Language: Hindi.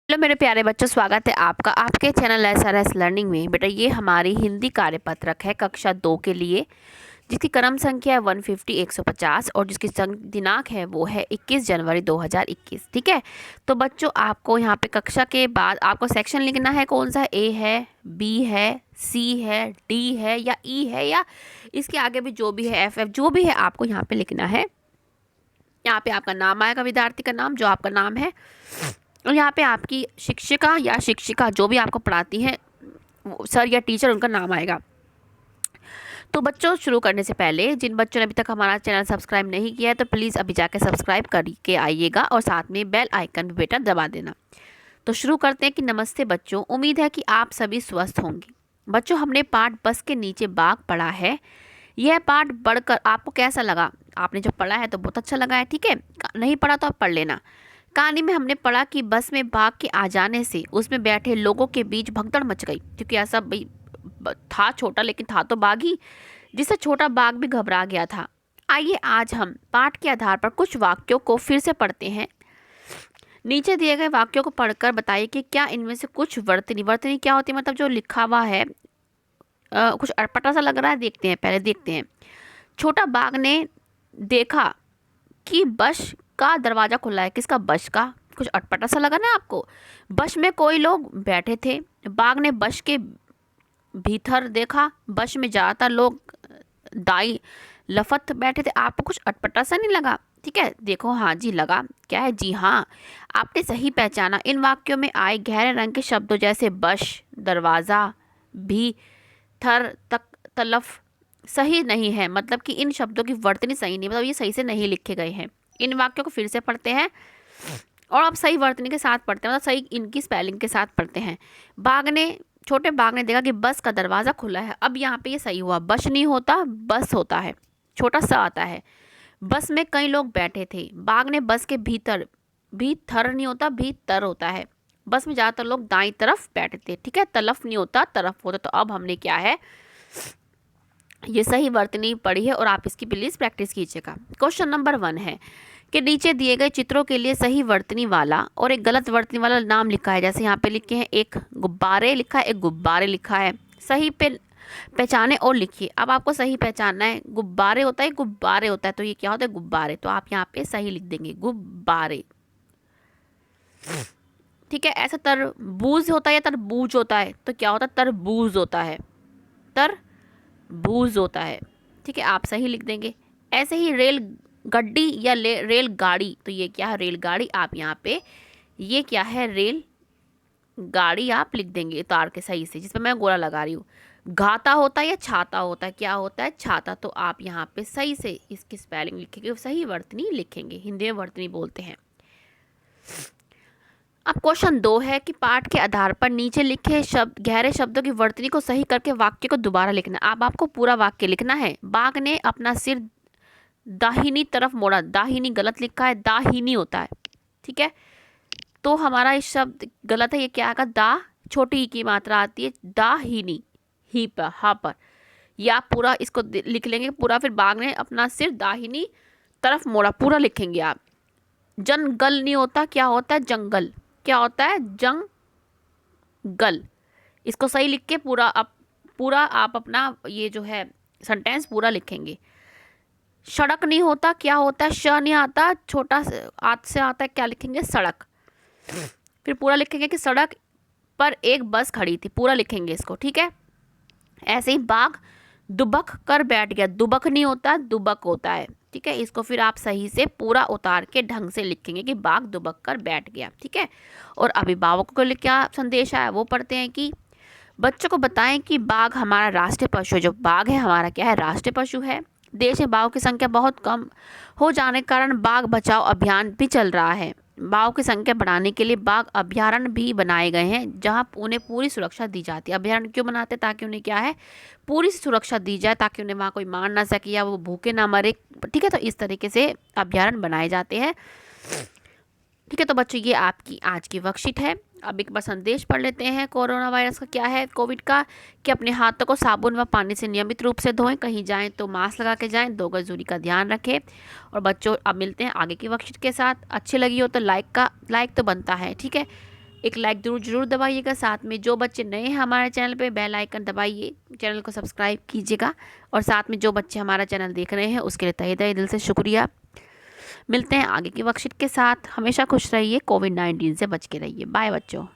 हेलो मेरे प्यारे बच्चों, स्वागत है आपका आपके चैनल SRS लर्निंग में। बेटा ये हमारी हिंदी कार्यपत्रक है कक्षा 2 के लिए, जिसकी क्रम संख्या है 150 150 और जिसकी दिनांक है वो है 21 जनवरी 2021। ठीक है, तो बच्चों आपको यहाँ पे कक्षा के बाद आपको सेक्शन लिखना है। कौन सा? A है, B है, C है, D है या E है या इसके आगे भी जो भी है, FF जो भी है आपको यहाँ पे लिखना है। यहाँ पे आपका नाम आएगा, विद्यार्थी का नाम, जो आपका नाम है, और यहाँ पे आपकी शिक्षिका या शिक्षिका जो भी आपको पढ़ाती है, सर या टीचर, उनका नाम आएगा। तो बच्चों शुरू करने से पहले जिन बच्चों ने अभी तक हमारा चैनल सब्सक्राइब नहीं किया है तो प्लीज़ अभी जाके सब्सक्राइब करके आइएगा और साथ में बेल आइकन भी बेटा दबा देना। तो शुरू करते हैं कि नमस्ते बच्चों, उम्मीद है कि आप सभी स्वस्थ होंगे। बच्चों हमने पाठ बस के नीचे बाघ पढ़ा है। यह पाठ पढ़कर आपको कैसा लगा? आपने जो पढ़ा है तो बहुत अच्छा लगा है, ठीक है। नहीं पढ़ा तो आप पढ़ लेना। कहानी में हमने पढ़ा कि बस में बाघ के आ जाने से उसमें बैठे लोगों के बीच भगदड़ मच गई, क्योंकि ऐसा था छोटा लेकिन था तो बाघ ही, जिससे छोटा बाघ भी घबरा गया था। आइए आज हम पाठ के आधार पर कुछ वाक्यों को फिर से पढ़ते हैं। नीचे दिए गए वाक्यों को पढ़कर बताइए कि क्या इनमें से कुछ वर्तनी क्या होती है, मतलब जो लिखा हुआ है कुछ अटपटा सा लग रहा है। देखते हैं, पहले देखते हैं। छोटा बाघ ने देखा कि बस का दरवाज़ा खुला है। किसका? बस का। कुछ अटपटा सा लगा ना आपको। बस में कोई लोग बैठे थे। बाघ ने बस के भीतर देखा, बस में ज़्यादातर लोग दाई लफत बैठे थे। आपको कुछ अटपटा सा नहीं लगा? ठीक है, देखो, हाँ जी लगा। क्या है? जी हाँ, आपने सही पहचाना। इन वाक्यों में आए गहरे रंग के शब्दों जैसे बस, दरवाज़ा, भी, थर, तक, तलफ सही नहीं है, मतलब कि इन शब्दों की वर्तनी सही नहीं, मतलब ये सही से नहीं लिखे गए हैं। इन वाक्यों को फिर से पढ़ते हैं और अब सही वर्तनी के साथ पढ़ते हैं, मतलब सही इनकी स्पेलिंग के साथ पढ़ते हैं। छोटे बाघ ने देखा कि बस का दरवाज़ा खुला है। अब यहाँ पे ये सही हुआ, बस नहीं होता, बस होता है, छोटा सा आता है। बस में कई लोग बैठे थे। बाघ ने बस के भीतर, भी थर नहीं होता, भी तर होता है। बस में ज़्यादातर लोग दाईं तरफ बैठे थे। ठीक है, तलफ नहीं होता, तरफ होता। तो अब हमने क्या है, ये सही वर्तनी पढ़ी है और आप इसकी प्लीज़ प्रैक्टिस कीजिएगा। क्वेश्चन नंबर 1 है कि नीचे दिए गए चित्रों के लिए सही वर्तनी वाला और एक गलत वर्तनी वाला नाम लिखा है। जैसे यहाँ पे लिखे हैं, एक गुब्बारे लिखा है, एक गुब्बारे लिखा है। सही पे पहचाने और लिखिए। अब आपको सही पहचानना है, गुब्बारे होता है, गुब्बारे होता है, तो ये क्या होता है? गुब्बारे। तो आप यहाँ पे सही लिख देंगे, गुब्बारे। ठीक है, ऐसा तरबूज होता है या तरबूज होता है, तो क्या होता है? तरबूज होता है, तरबूज होता है। ठीक है, आप सही लिख देंगे। ऐसे ही रेल गड्डी या रेल गाड़ी, तो ये क्या है? रेलगाड़ी। आप यहाँ पे ये क्या है? रेल गाड़ी आप लिख देंगे उतार के सही से, जिस पर मैं गोला लगा रही हूँ। घाता होता है या छाता होता है? क्या होता है? छाता। तो आप यहाँ पे सही से इसकी स्पेलिंग लिखेंगे, सही वर्तनी लिखेंगे। हिंदी में वर्तनी बोलते हैं। अब क्वेश्चन 2 है कि पाठ के आधार पर नीचे लिखे शब्द, गहरे शब्दों की वर्तनी को सही करके वाक्य को दोबारा लिखना। अब आपको पूरा वाक्य लिखना है। बाघ ने अपना सिर दाहिनी तरफ मोड़ा। दाहिनी गलत लिखा है, दाहिनी होता है। ठीक है, तो हमारा इस शब्द गलत है। ये क्या आएगा? दा, छोटी ही की मात्रा आती है, दाहिनी, ही पर, हा पर। या पूरा इसको लिख लेंगे पूरा। फिर बाघ ने अपना सिर दाहिनी तरफ मोड़ा, पूरा लिखेंगे आप। जंगल नहीं होता, क्या होता है? जंगल। क्या होता है? जंगल। इसको सही लिख के पूरा आप अपना ये जो है सेंटेंस पूरा लिखेंगे। सड़क नहीं होता, क्या होता है? श नहीं आता, छोटा आत से आता है, क्या लिखेंगे? सड़क। फिर पूरा लिखेंगे कि सड़क पर एक बस खड़ी थी, पूरा लिखेंगे इसको। ठीक है, ऐसे ही बाघ दुबक कर बैठ गया। दुबक नहीं होता, दुबक होता है। ठीक है, इसको फिर आप सही से पूरा उतार के ढंग से लिखेंगे कि बाघ दुबक कर बैठ गया। ठीक है, और अभिभावकों के लिए क्या संदेश आया वो पढ़ते हैं कि बच्चों को बताएं कि बाघ हमारा राष्ट्रीय पशु है। जो बाघ है हमारा क्या है? राष्ट्रीय पशु है। देश में बाघों की संख्या बहुत कम हो जाने के कारण बाघ बचाओ अभियान भी चल रहा है। बाघों की संख्या बढ़ाने के लिए बाघ अभयारण्य भी बनाए गए हैं, जहां उन्हें पूरी सुरक्षा दी जाती है। अभयारण्य क्यों बनाते हैं? ताकि उन्हें क्या है? पूरी सुरक्षा दी जाए, ताकि उन्हें वहाँ कोई मार ना सके या वो भूखे ना मरे। ठीक है, तो इस तरीके से अभयारण्य बनाए जाते हैं। ठीक है, तो बच्चों ये आपकी आज की वर्कशीट है। अब एक बार संदेश पढ़ लेते हैं। कोरोना वायरस का क्या है, कोविड का, कि अपने हाथों को साबुन व पानी से नियमित रूप से धोएं। कहीं जाएं तो मास्क लगा के जाएं। 2 गज दूरी का ध्यान रखें। और बच्चों अब मिलते हैं आगे की वर्कशीट के साथ। अच्छी लगी हो तो लाइक तो बनता है। ठीक है, एक लाइक जरूर दबाइएगा। साथ में जो बच्चे नए हैं हमारे चैनल पे, बेल आइकन दबाइए, चैनल को सब्सक्राइब कीजिएगा। और साथ में जो बच्चे हमारा चैनल देख रहे हैं उसके लिए तहे दिल से शुक्रिया। मिलते हैं आगे की वर्कशीट के साथ। हमेशा खुश रहिए, कोविड-19 से बच के रहिए। बाय बच्चों।